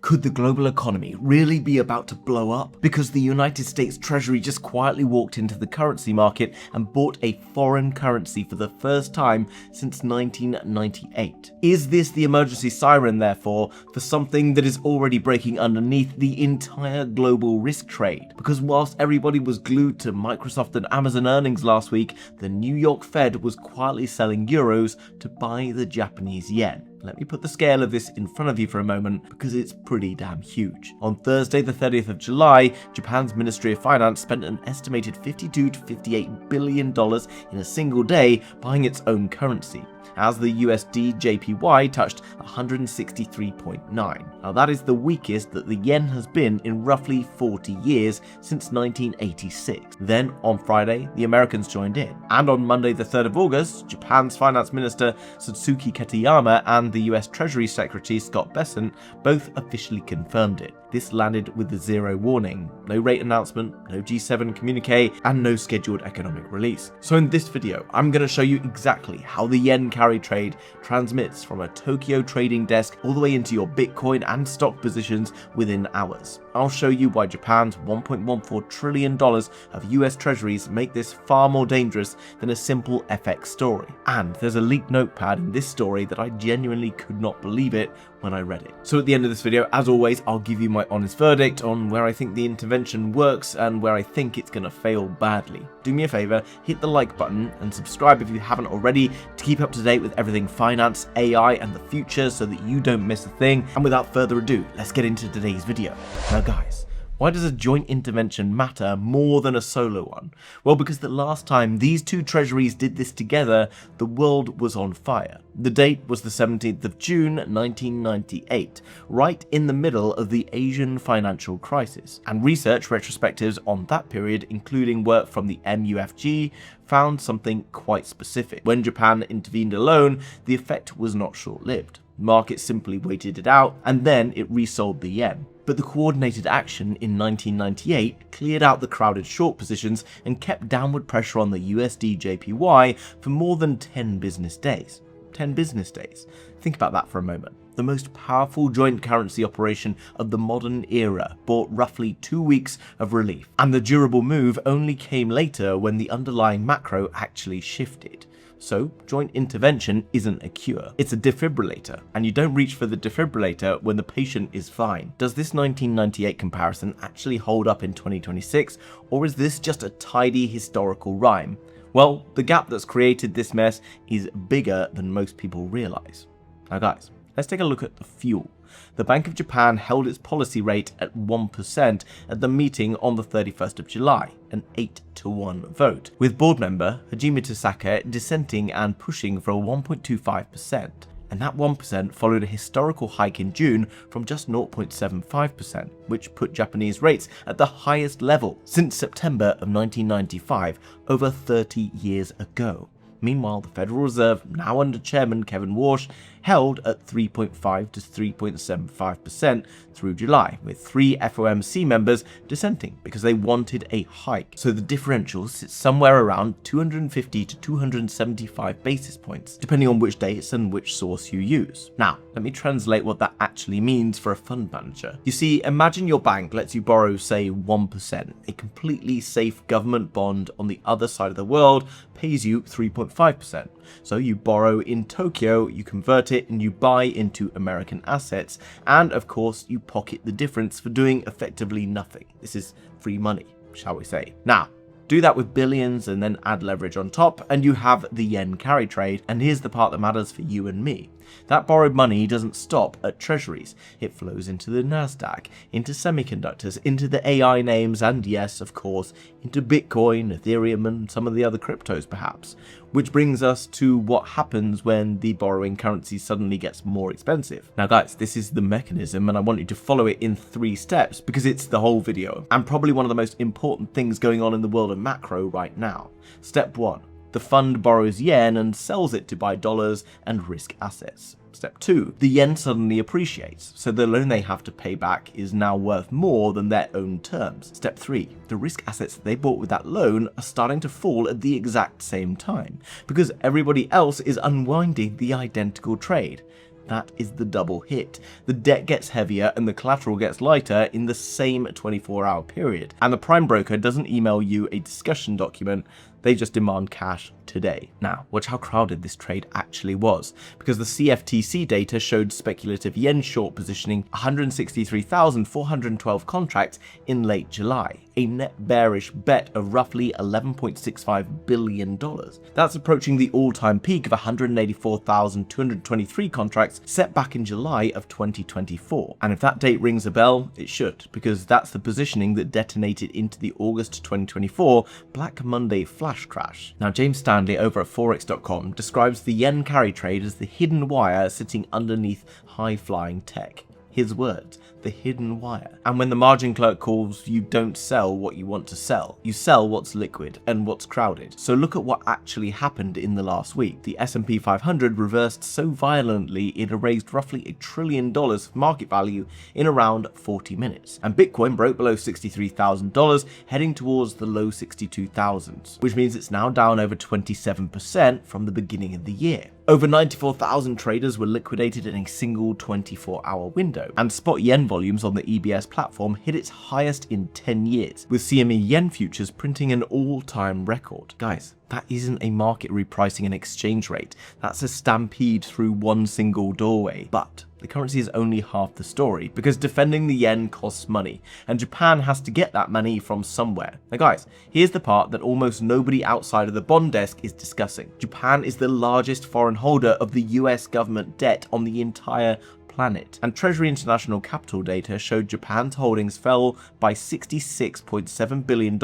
Could the global economy really be about to blow up because the United States Treasury just quietly walked into the currency market and bought a foreign currency for the first time since 1998? Is this the emergency siren, therefore, for something that is already breaking underneath the entire global risk trade? Because whilst everybody was glued to Microsoft and Amazon earnings last week, the New York Fed was quietly selling euros to buy the Japanese yen. Let me put the scale of this in front of you for a moment because it's pretty damn huge. On Thursday, the 30th of July, Japan's Ministry of Finance spent an estimated $52 to $58 billion in a single day buying its own currency, as the USD JPY touched 163.9. Now that is the weakest that the yen has been in roughly 40 years since 1986. Then on Friday, the Americans joined in. And on Monday the 3rd of August, Japan's Finance Minister Satsuki Katayama and the US Treasury Secretary Scott Bessent both officially confirmed it. This landed with the zero warning, no rate announcement, no G7 communique, and no scheduled economic release. So in this video, I'm going to show you exactly how the yen carry trade transmits from a Tokyo trading desk all the way into your Bitcoin and stock positions within hours. I'll show you why Japan's $1.14 trillion of US treasuries make this far more dangerous than a simple FX story. And there's a leaked notepad in this story that I genuinely could not believe it when I read it. So at the end of this video, as always, I'll give you my honest verdict on where I think the intervention works and where I think it's going to fail badly. Do me a favor, hit the like button and subscribe if you haven't already to keep up to date with everything finance, AI, and the future so that you don't miss a thing. And without further ado, let's get into today's video. Now guys, why does a joint intervention matter more than a solo one? Well, because the last time these two treasuries did this together, the world was on fire. The date was the 17th of June 1998, right in the middle of the Asian financial crisis. And research retrospectives on that period, including work from the MUFG, found something quite specific. When Japan intervened alone, the effect was not short-lived. Markets simply waited it out, and then it resold the yen. But the coordinated action in 1998 cleared out the crowded short positions and kept downward pressure on the USD JPY for more than 10 business days. 10 business days. Think about that for a moment. The most powerful joint currency operation of the modern era brought roughly 2 weeks of relief, and the durable move only came later when the underlying macro actually shifted. So, joint intervention isn't a cure, it's a defibrillator, and you don't reach for the defibrillator when the patient is fine. Does this 1998 comparison actually hold up in 2026, or is this just a tidy historical rhyme? Well, the gap that's created this mess is bigger than most people realize. Now guys, let's take a look at the fuel. The Bank of Japan held its policy rate at 1% at the meeting on the 31st of July, an 8-to-1 vote, with board member Hajime Tasaka dissenting and pushing for a 1.25%. And that 1% followed a historical hike in June from just 0.75%, which put Japanese rates at the highest level since September of 1995, over 30 years ago. Meanwhile, the Federal Reserve, now under Chairman Kevin Warsh, held at 3.5 to 3.75% through July, with 3 FOMC members dissenting because they wanted a hike. So the differential sits somewhere around 250 to 275 basis points, depending on which dates and which source you use. Now, let me translate what that actually means for a fund manager. You see, imagine your bank lets you borrow, say, 1%. A completely safe government bond on the other side of the world pays you 3.5%. So you borrow in Tokyo, you convert it, and you buy into American assets, and of course you pocket the difference for doing effectively nothing. This is free money, shall we say. Now, do that with billions and then add leverage on top, and you have the yen carry trade. And here's the part that matters for you and me. That borrowed money doesn't stop at treasuries. It flows into the Nasdaq, into semiconductors, into the AI names, and yes, of course, into Bitcoin, Ethereum, and some of the other cryptos perhaps. Which brings us to what happens when the borrowing currency suddenly gets more expensive. Now guys, this is the mechanism, and I want you to follow it in 3 steps because it's the whole video, and probably one of the most important things going on in the world of macro right now. Step 1. The fund borrows yen and sells it to buy dollars and risk assets. Step 2. The yen suddenly appreciates, so the loan they have to pay back is now worth more than their own terms. Step 3. The risk assets that they bought with that loan are starting to fall at the exact same time, because everybody else is unwinding the identical trade. that is the double hit. The debt gets heavier and the collateral gets lighter in the same 24-hour period. And the prime broker doesn't email you a discussion document, they just demand cash today. Now, watch how crowded this trade actually was, because the CFTC data showed speculative yen short positioning 163,412 contracts in late July, a net bearish bet of roughly $11.65 billion. That's approaching the all-time peak of 184,223 contracts set back in July of 2024. And if that date rings a bell, it should, because that's the positioning that detonated into the August 2024 Black Monday flash crash. Now, James Stanley over at Forex.com describes the yen carry trade as the hidden wire sitting underneath high-flying tech. His words, the hidden wire. And when the margin clerk calls, you don't sell what you want to sell. You sell what's liquid and what's crowded. So look at what actually happened in the last week. The S&P 500 reversed so violently it erased roughly $1 trillion of market value in around 40 minutes. And Bitcoin broke below $63,000, heading towards the low 62,000s, which means it's now down over 27% from the beginning of the year. Over 94,000 traders were liquidated in a single 24-hour window, and spot yen volumes on the EBS platform hit its highest in 10 years, with CME yen futures printing an all-time record. Guys, that isn't a market repricing an exchange rate, that's a stampede through one single doorway. But the currency is only half the story, because defending the yen costs money, and Japan has to get that money from somewhere. Now guys, here's the part that almost nobody outside of the bond desk is discussing. Japan is the largest foreign holder of the US government debt on the entire planet, and Treasury International Capital data showed Japan's holdings fell by $66.7 billion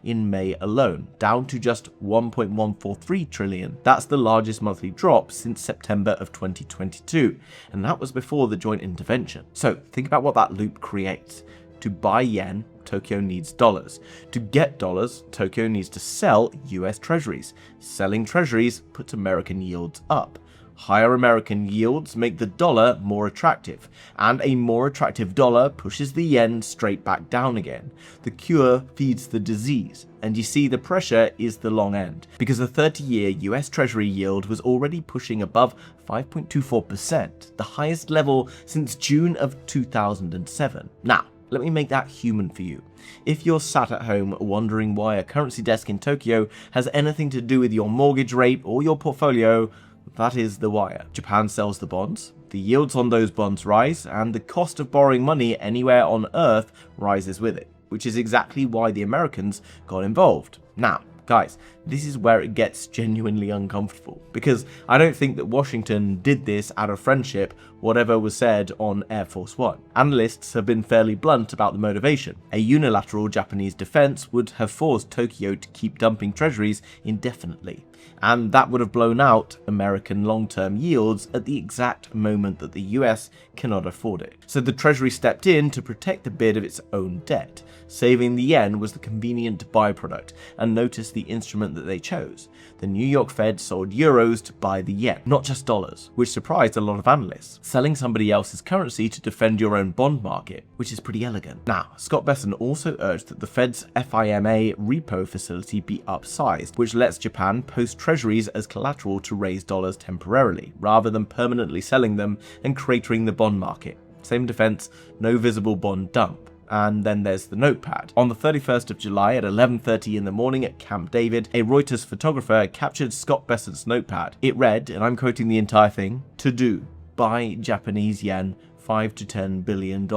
in May alone, down to just $1.143 trillion. That's the largest monthly drop since September of 2022, and that was before the joint intervention. So think about what that loop creates. To buy yen, Tokyo needs dollars. To get dollars, Tokyo needs to sell US treasuries. Selling treasuries puts American yields up. Higher American yields make the dollar more attractive, and a more attractive dollar pushes the yen straight back down again. The cure feeds the disease, and you see the pressure is the long end, because the 30-year US Treasury yield was already pushing above 5.24%, the highest level since June of 2007. Now, let me make that human for you. If you're sat at home wondering why a currency desk in Tokyo has anything to do with your mortgage rate or your portfolio, that is the wire. Japan sells the bonds, the yields on those bonds rise, and the cost of borrowing money anywhere on Earth rises with it, which is exactly why the Americans got involved. Now, guys, this is where it gets genuinely uncomfortable, because I don't think that Washington did this out of friendship, whatever was said on Air Force One. Analysts have been fairly blunt about the motivation. A unilateral Japanese defense would have forced Tokyo to keep dumping treasuries indefinitely, and that would have blown out American long-term yields at the exact moment that the US cannot afford it. So the Treasury stepped in to protect a bit of its own debt. Saving the yen was the convenient byproduct, and notice the instrument that they chose. The New York Fed sold euros to buy the yen, not just dollars, which surprised a lot of analysts. Selling somebody else's currency to defend your own bond market, which is pretty elegant. Now, Scott Besson also urged that the Fed's FIMA repo facility be upsized, which lets Japan post treasuries as collateral to raise dollars temporarily, rather than permanently selling them and cratering the bond market. Same defense, no visible bond dump. And then there's the notepad. On the 31st of July at 11:30 in the morning at Camp David, a Reuters photographer captured Scott Besson's notepad. It read, and I'm quoting the entire thing, "To do, buy Japanese yen, $5 to $10 billion.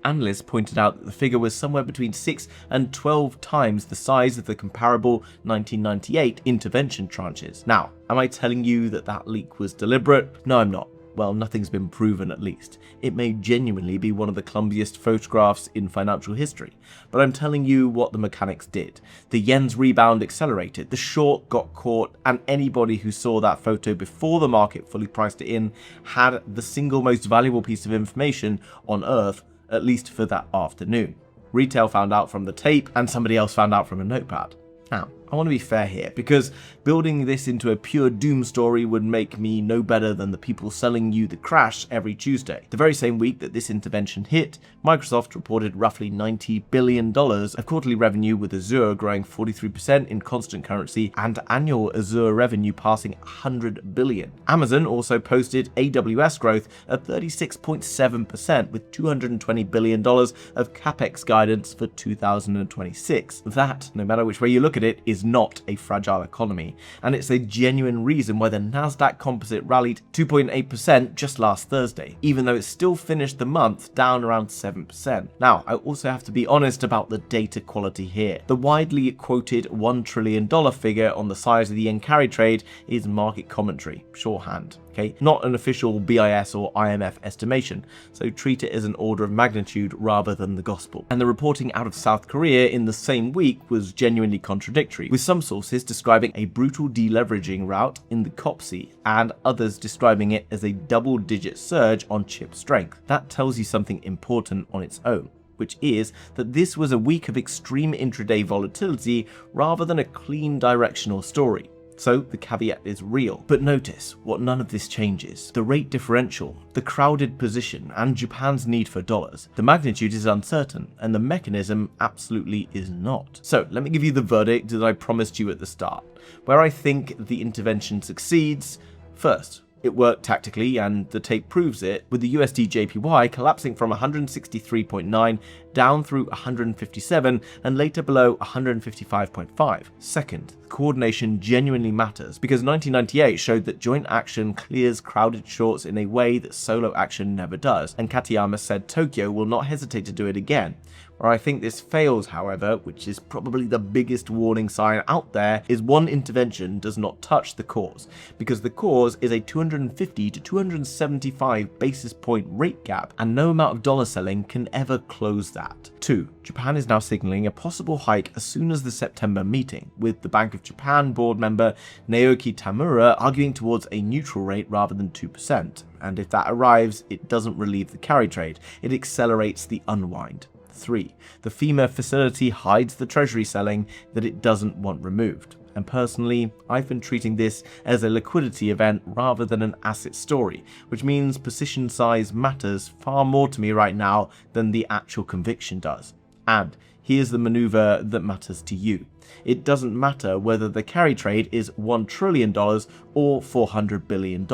Analysts pointed out that the figure was somewhere between 6 and 12 times the size of the comparable 1998 intervention tranches. Now, am I telling you that that leak was deliberate? No, I'm not. Well, nothing's been proven at least. It may genuinely be one of the clumsiest photographs in financial history, but I'm telling you what the mechanics did. The yen's rebound accelerated, the short got caught, and anybody who saw that photo before the market fully priced it in had the single most valuable piece of information on Earth, at least for that afternoon. Retail found out from the tape, and somebody else found out from a notepad. Now, I want to be fair here, because building this into a pure doom story would make me no better than the people selling you the crash every Tuesday. The very same week that this intervention hit, Microsoft reported roughly $90 billion of quarterly revenue, with Azure growing 43% in constant currency and annual Azure revenue passing $100 billion. Amazon also posted AWS growth at 36.7% with $220 billion of capex guidance for 2026. That, no matter which way you look at it, is not a fragile economy, and it's a genuine reason why the Nasdaq composite rallied 2.8% just last Thursday, even though it still finished the month down around 7%. Now, I also have to be honest about the data quality here. The widely quoted $1 trillion figure on the size of the yen carry trade is market commentary, shorthand. Okay, not an official BIS or IMF estimation, so treat it as an order of magnitude rather than the gospel. And the reporting out of South Korea in the same week was genuinely contradictory, with some sources describing a brutal deleveraging rout in the COPSI and others describing it as a double-digit surge on chip strength. That tells you something important on its own, which is that this was a week of extreme intraday volatility rather than a clean directional story. So the caveat is real. But notice what none of this changes: the rate differential, the crowded position, and Japan's need for dollars. The magnitude is uncertain, and the mechanism absolutely is not. So let me give you the verdict that I promised you at the start. Where I think the intervention succeeds: first, it worked tactically, and the tape proves it, with the USD JPY collapsing from 163.9 down through 157 and later below 155.5. Second, coordination genuinely matters, because 1998 showed that joint action clears crowded shorts in a way that solo action never does, and Katayama said Tokyo will not hesitate to do it again. Where I think this fails, however, which is probably the biggest warning sign out there, is one intervention does not touch the cause, because the cause is a 250 to 275 basis point rate gap, and no amount of dollar selling can ever close that. 2. Japan is now signaling a possible hike as soon as the September meeting, with the Bank of Japan board member Naoki Tamura arguing towards a neutral rate rather than 2%, and if that arrives, it doesn't relieve the carry trade, it accelerates the unwind. 3. The FIMA facility hides the Treasury selling that it doesn't want removed. And personally, I've been treating this as a liquidity event rather than an asset story, which means position size matters far more to me right now than the actual conviction does. And here's the maneuver that matters to you. It doesn't matter whether the carry trade is $1 trillion or $400 billion,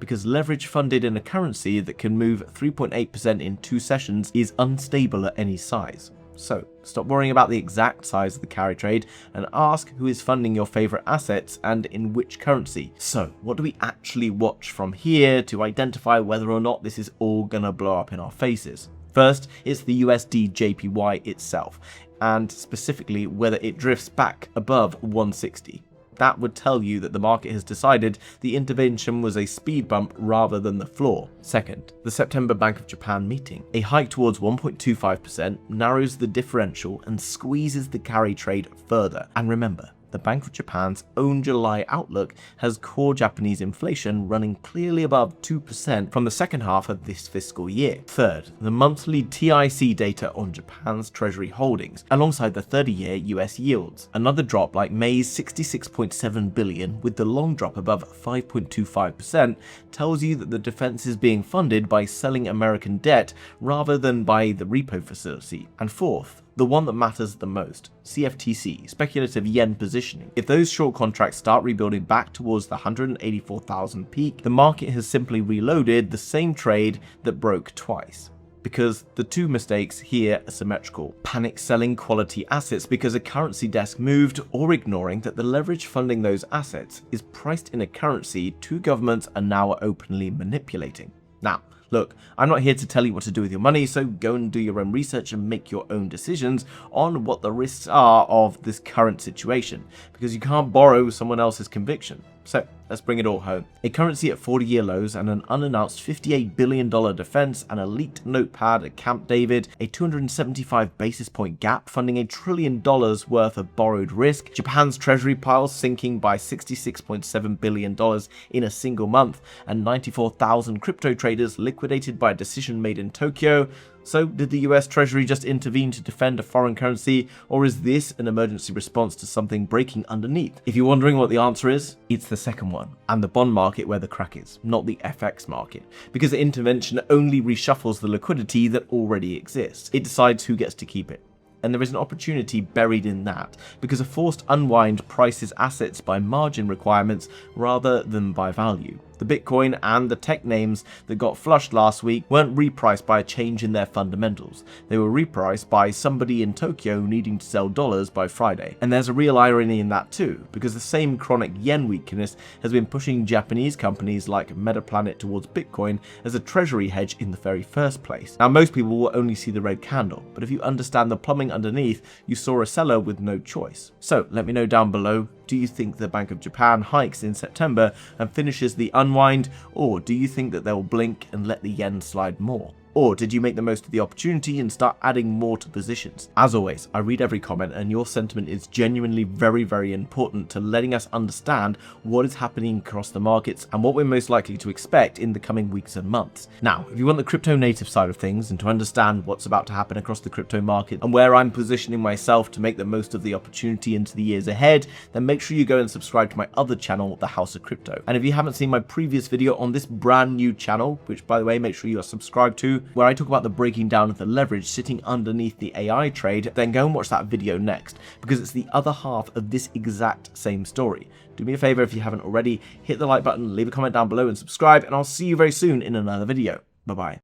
because leverage funded in a currency that can move 3.8% in 2 sessions is unstable at any size. So stop worrying about the exact size of the carry trade and ask who is funding your favorite assets and in which currency. So what do we actually watch from here to identify whether or not this is all gonna blow up in our faces? First, it's the USD JPY itself, and specifically whether it drifts back above 160. That would tell you that the market has decided the intervention was a speed bump rather than the floor. Second, the September Bank of Japan meeting. A hike towards 1.25% narrows the differential and squeezes the carry trade further. And remember, the Bank of Japan's own July outlook has core Japanese inflation running clearly above 2% from the second half of this fiscal year. Third, the monthly TIC data on Japan's Treasury holdings, alongside the 30-year US yields. Another drop like May's $66.7 billion, with the long drop above 5.25%, tells you that the defense is being funded by selling American debt rather than by the repo facility. And fourth, the one that matters the most, CFTC, speculative yen positioning. If those short contracts start rebuilding back towards the 184,000 peak, the market has simply reloaded the same trade that broke twice. Because the two mistakes here are symmetrical: panic selling quality assets because a currency desk moved, or ignoring that the leverage funding those assets is priced in a currency two governments are now openly manipulating. Now, look, I'm not here to tell you what to do with your money, so go and do your own research and make your own decisions on what the risks are of this current situation, because you can't borrow someone else's conviction. So let's bring it all home. A currency at 40-year lows and an unannounced $58 billion defense, an elite notepad at Camp David, a 275 basis point gap funding $1 trillion worth of borrowed risk, Japan's treasury pile sinking by $66.7 billion in a single month, and 94,000 crypto traders liquidated by a decision made in Tokyo. So did the US Treasury just intervene to defend a foreign currency, or is this an emergency response to something breaking underneath? If you're wondering what the answer is, it's the second one, and the bond market where the crack is, not the FX market, because the intervention only reshuffles the liquidity that already exists. It decides who gets to keep it. And there is an opportunity buried in that, because a forced unwind prices assets by margin requirements rather than by value. The Bitcoin and the tech names that got flushed last week weren't repriced by a change in their fundamentals. They were repriced by somebody in Tokyo needing to sell dollars by Friday. And there's a real irony in that too, because the same chronic yen weakness has been pushing Japanese companies like Metaplanet towards Bitcoin as a treasury hedge in the very first place. Now, most people will only see the red candle, but if you understand the plumbing underneath, you saw a seller with no choice. So let me know down below, do you think the Bank of Japan hikes in September and finishes the unwind, or do you think that they'll blink and let the yen slide more? Or did you make the most of the opportunity and start adding more to positions? As always, I read every comment, and your sentiment is genuinely very, very important to letting us understand what is happening across the markets and what we're most likely to expect in the coming weeks and months. Now, if you want the crypto native side of things and to understand what's about to happen across the crypto market and where I'm positioning myself to make the most of the opportunity into the years ahead, then make sure you go and subscribe to my other channel, The House of Crypto. And if you haven't seen my previous video on this brand new channel, which by the way, make sure you are subscribed to, where I talk about the breaking down of the leverage sitting underneath the AI trade, then go and watch that video next, because it's the other half of this exact same story. Do me a favor if you haven't already, hit the like button, leave a comment down below and subscribe, and I'll see you very soon in another video. Bye bye.